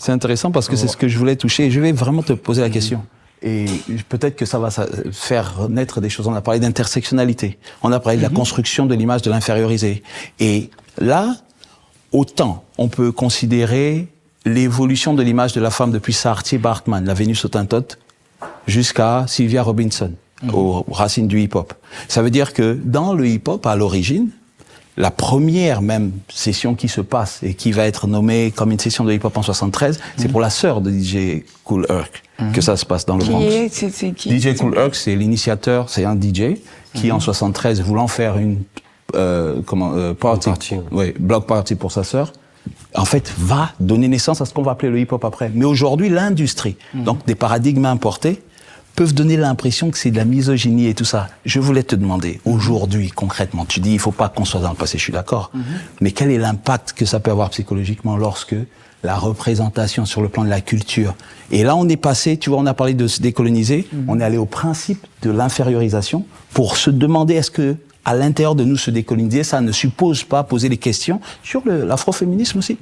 C'est intéressant parce que c'est ce que je voulais toucher. Et je vais vraiment te poser la question. Et peut-être que ça va faire naître des choses. On a parlé d'intersectionnalité. On a parlé de la construction de l'image de l'infériorisé. Et là, autant on peut considérer l'évolution de l'image de la femme depuis Saartjie Baartman, la Vénus Hottentote, jusqu'à Sylvia Robinson, aux racines du hip-hop. Ça veut dire que dans le hip-hop, à l'origine, la première même session qui se passe et qui va être nommée comme une session de hip-hop en 73, c'est pour la sœur de DJ Kool Herc que ça se passe dans le Bronx. Qui DJ Kool Herc, c'est l'initiateur, c'est un DJ qui en 73, voulant faire une party, block party pour sa sœur, en fait, va donner naissance à ce qu'on va appeler le hip-hop après. Mais aujourd'hui, l'industrie, donc des paradigmes importés, peuvent donner l'impression que c'est de la misogynie et tout ça. Je voulais te demander, aujourd'hui, concrètement, tu dis, il faut pas qu'on soit dans le passé, je suis d'accord, mais quel est l'impact que ça peut avoir psychologiquement lorsque la représentation sur le plan de la culture, et là on est passé, tu vois, on a parlé de se décoloniser, on est allé au principe de l'infériorisation pour se demander est-ce que à l'intérieur de nous se décoloniser, ça ne suppose pas poser les questions sur l'afroféminisme aussi.